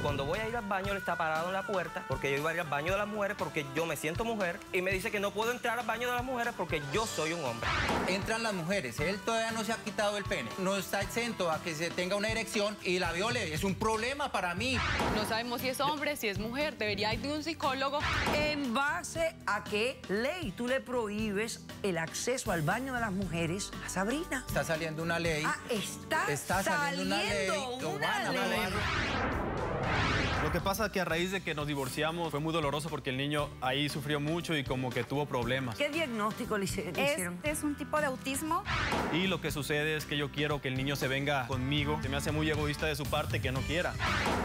cuando voy a ir al baño, él está parado en la puerta porque yo iba a ir al baño de las mujeres porque yo me siento mujer y me dice que no puedo entrar al baño de las mujeres porque yo soy un hombre. Entran las mujeres, él todavía no se ha quitado el pene, no está exento a que se tenga una erección y la viole, es un problema para mí. No sabemos si es hombre, si es mujer, debería ir de un psicólogo. ¿En base a qué ley tú le prohíbes el acceso al baño de las mujeres a Sabrina? Está saliendo una ley. Ah, está saliendo una ley. Lo que pasa es que a raíz de que nos divorciamos fue muy doloroso porque el niño ahí sufrió mucho y como que tuvo problemas. ¿Qué diagnóstico le hicieron? Es un tipo de autismo. Y lo que sucede es que yo quiero que el niño se venga conmigo. Se me hace muy egoísta de su parte que no quiera.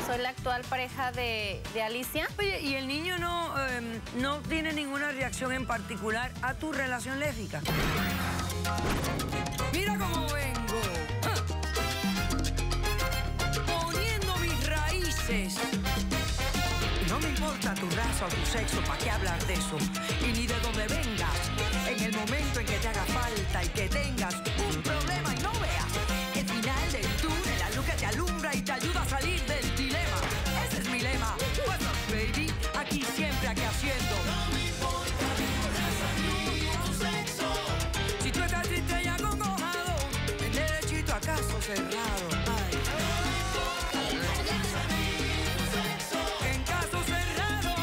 Soy la actual pareja de Alicia. Oye, ¿y el niño no tiene ninguna reacción en particular a tu relación lésbica? Mira cómo vengo. Poniendo mis raíces. No me importa tu raza o tu sexo, ¿para qué hablar de eso? Y ni de dónde vengas. En el momento en que te haga falta y que tengas un problema y no veas el final del túnel, la luz que te alumbra y te ayuda a salir del dilema. Ese es mi lema. What's up, baby? Aquí siempre, aquí haciendo. No me importa tu raza ni tu sexo. Si tú estás triste y acongojado, el derechito a caso cerrado. Ay. En caso cerrado,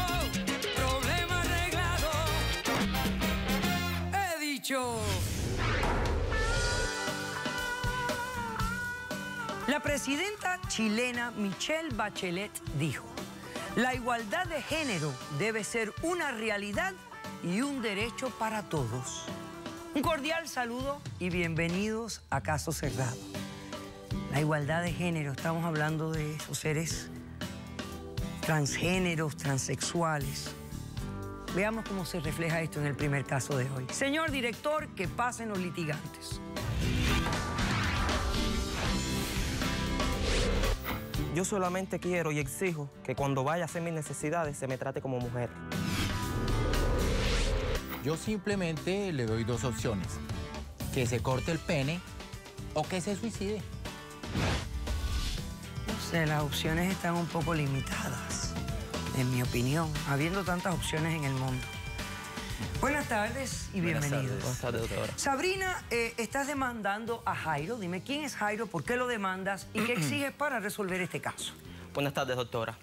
problema arreglado. He dicho. La presidenta chilena Michelle Bachelet dijo: la igualdad de género debe ser una realidad y un derecho para todos. Un cordial saludo y bienvenidos a Caso Cerrado. La igualdad de género, estamos hablando de esos seres transgéneros, transexuales. Veamos cómo se refleja esto en el primer caso de hoy. Señor director, que pasen los litigantes. Yo solamente quiero y exijo que cuando vaya a hacer mis necesidades se me trate como mujer. Yo simplemente le doy dos opciones, que se corte el pene o que se suicide. No sé, las opciones están un poco limitadas, en mi opinión, habiendo tantas opciones en el mundo. Buenas tardes y bienvenidos. Buenas tardes, doctora. Sabrina, estás demandando a Jairo. Dime, ¿quién es Jairo? ¿Por qué lo demandas? ¿Y qué exiges para resolver este caso? Buenas tardes, doctora.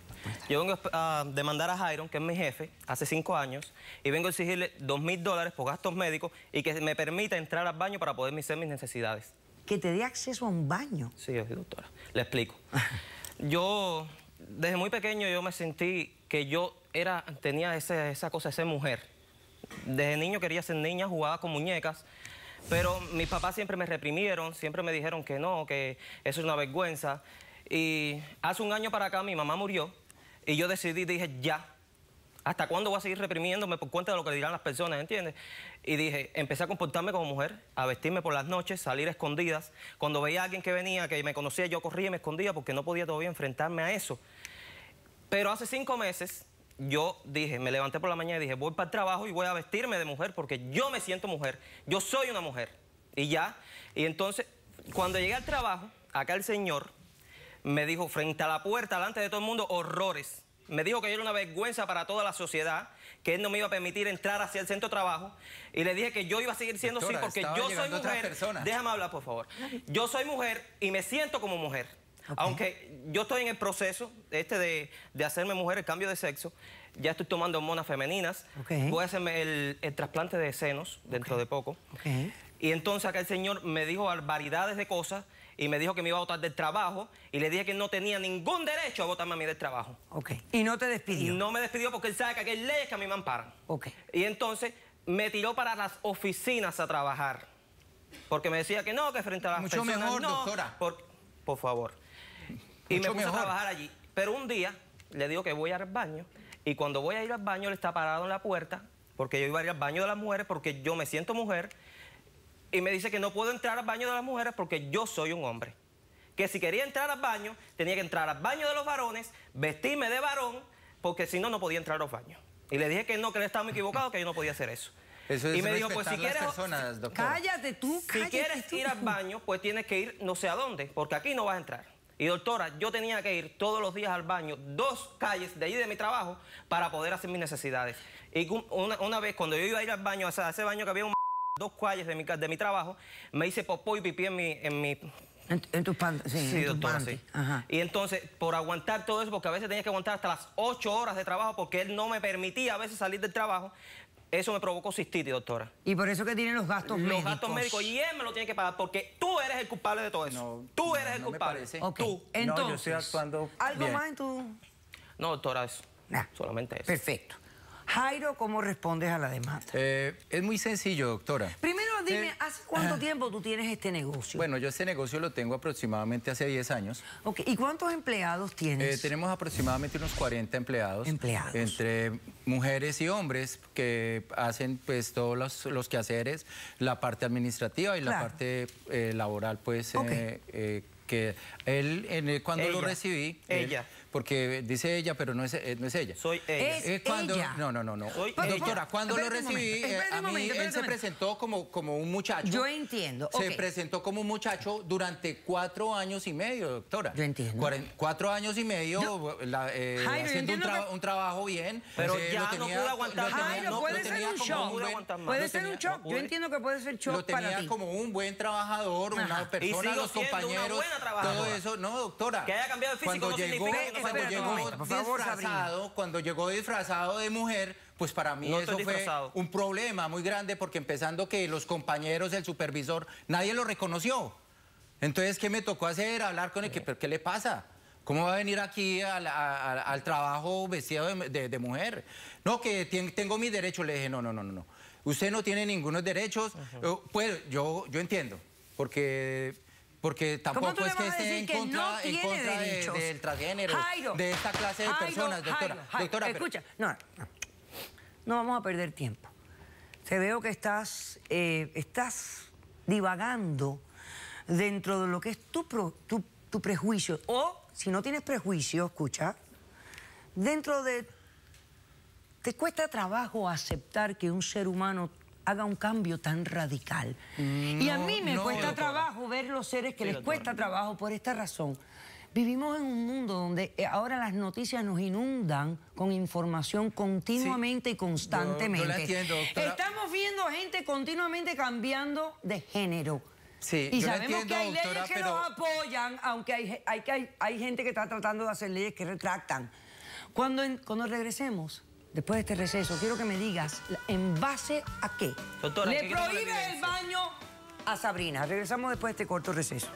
Yo vengo a demandar a Jairo, que es mi jefe, hace 5 años, y vengo a exigirle $2.000 por gastos médicos y que me permita entrar al baño para poder hacer mis necesidades. ¿Que te dé acceso a un baño? Sí, doctora. Le explico. Yo, desde muy pequeño, yo me sentí que yo tenía esa cosa de ser mujer. Desde niño quería ser niña, jugaba con muñecas, pero mis papás siempre me reprimieron, siempre me dijeron que no, que eso es una vergüenza. Y hace 1 año para acá mi mamá murió y yo dije, ya, ¿hasta cuándo voy a seguir reprimiéndome por cuenta de lo que dirán las personas, entiendes? Y dije, empecé a comportarme como mujer, a vestirme por las noches, salir a escondidas. Cuando veía a alguien que venía, que me conocía, yo corría y me escondía porque no podía todavía enfrentarme a eso. Pero hace 5 meses... yo dije, me levanté por la mañana y dije, voy para el trabajo y voy a vestirme de mujer porque yo me siento mujer, yo soy una mujer. Y ya, y entonces, cuando llegué al trabajo, acá el señor me dijo frente a la puerta, delante de todo el mundo, horrores. Me dijo que yo era una vergüenza para toda la sociedad, que él no me iba a permitir entrar hacia el centro de trabajo. Y le dije que yo iba a seguir siendo así porque yo soy mujer. Déjame hablar, por favor. Yo soy mujer y me siento como mujer. Okay. Aunque yo estoy en el proceso de hacerme mujer, el cambio de sexo, ya estoy tomando hormonas femeninas, voy a hacerme el trasplante de senos dentro de poco. Y entonces acá el señor me dijo barbaridades de cosas y me dijo que me iba a botar del trabajo y le dije que no tenía ningún derecho a botarme a mí del trabajo. ¿Y no te despidió? No me despidió porque él sabe que aquí hay leyes que a mí me amparan. Y entonces me tiró para las oficinas a trabajar porque me decía que no, que frente a las mucho personas mejor, no, doctora. Por favor. Y me puse a trabajar allí. Pero un día le digo que voy al baño y cuando voy a ir al baño él está parado en la puerta porque yo iba a ir al baño de las mujeres porque yo me siento mujer y me dice que no puedo entrar al baño de las mujeres porque yo soy un hombre. Que si quería entrar al baño tenía que entrar al baño de los varones, vestirme de varón porque si no, no podía entrar a los baños. Y le dije que no, que él estaba muy equivocado, que yo no podía hacer eso. Eso es y me dijo, pues si quieres, cállate tú, si quieres ir al baño, pues tienes que ir no sé a dónde, porque aquí no vas a entrar. Y doctora, yo tenía que ir todos los días al baño, 2 calles de allí de mi trabajo, para poder hacer mis necesidades. Y una vez, cuando yo iba a ir al baño, a ese baño que había 2 calles de mi trabajo, me hice popó y pipí en mi En tus panties. Sí, doctora, panties. sí. Ajá. Y entonces, por aguantar todo eso, porque a veces tenía que aguantar hasta las 8 horas de trabajo, porque él no me permitía a veces salir del trabajo, eso me provocó cistitis, doctora. Y por eso que tienen los gastos médicos. Los gastos médicos, y él me lo tiene que pagar, porque tú eres el culpable de todo eso. No, tú eres el no me culpable. parece. Ok, Tú. entonces, No, yo estoy actuando ¿algo bien. más en tu...? No, doctora, eso. Nah. Solamente eso. Perfecto. Jairo, ¿cómo respondes a la demanda? Es muy sencillo, doctora. Primero dime, ¿hace cuánto tiempo tú tienes este negocio? Bueno, yo este negocio lo tengo aproximadamente hace 10 años. Ok, ¿y cuántos empleados tienes? Tenemos aproximadamente unos 40 empleados. Empleados. Entre mujeres y hombres que hacen pues todos los quehaceres, la parte administrativa y la Claro. parte laboral, pues Ok. que él cuando lo Ella. recibí... Ella. Porque dice ella, pero no es ella. Soy ella. Es Cuando, ella. no. Soy Doctora, ella. cuando lo Espérate un recibí, momento, espérate a un mí momento, él espérate se un momento. presentó como un muchacho. Yo entiendo, Se ok. presentó como un muchacho durante 4 años y medio, doctora. Yo entiendo. 4 años y medio Yo haciendo entiendo que- un trabajo bien. Pero lo ya no tenía- pude aguantar lo tenía- más. Jairo, lo puede tenía ser un como shock. pude aguantar más. Puede lo ser un tenía- shock. no Yo pude. entiendo que puede ser shock Lo para tenía ti. como un buen trabajador, Ajá. una Y persona, sigo los siendo una compañeros, buena trabajadora. todo eso. No, doctora. Que haya cambiado el físico Cuando no llegó, significa que no sea cuando buena llegó trabajadora. Por favor, cuando llegó disfrazado de mujer, pues para mí No eso estoy fue disfrazado. un problema muy grande, porque empezando que los compañeros, el supervisor, nadie lo reconoció. Entonces, ¿qué me tocó hacer? Hablar con él, ¿pero qué le pasa? ¿Cómo va a venir aquí al trabajo vestido de mujer? No, que tengo mis derechos. Le dije, no. Usted no tiene ningunos derechos. Pues yo entiendo, porque tampoco tú le es que vas a esté decir en que contra, no tiene derechos? del transgénero, Jairo, de esta clase de personas, doctora. Jairo, Doctora, pero- escucha, no vamos a perder tiempo. Te veo que estás divagando dentro de lo que es tu prejuicio. O, si no tienes prejuicio, escucha, dentro de... Te cuesta trabajo aceptar que un ser humano haga un cambio tan radical. Y a mí me cuesta doctora. trabajo ver los seres que les cuesta trabajo por esta razón. Vivimos en un mundo donde ahora las noticias nos inundan con información continuamente y constantemente. yo la entiendo, doctora. Estamos viendo gente continuamente cambiando de género. Sí, Y yo la sabemos entiendo, que hay doctora, leyes que pero- los apoyan, aunque hay gente que está tratando de hacer leyes que retractan. Cuando regresemos, después de este receso, quiero que me digas, ¿en base a qué? Doctora, le ¿qué queremos la prohíbe el evidencia? baño a Sabrina. Regresamos después de este corto receso.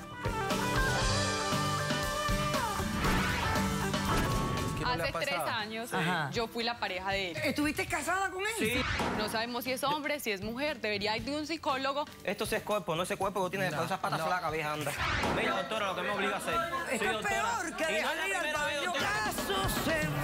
¿Qué no le Hace ha 3 pasado? años Ajá. yo fui la pareja de él. ¿Estuviste casada con él? Sí. No sabemos si es hombre, si es mujer. Debería ir de un psicólogo. Esto sí es cuerpo, no ese cuerpo que tiene después esas patas flacas, vieja, anda. Mira, doctora, lo que me obliga a hacer. Esto Sí, es doctora. peor que Y no es la dejar ir al primera vez, baño. doctora. Caso cerrado.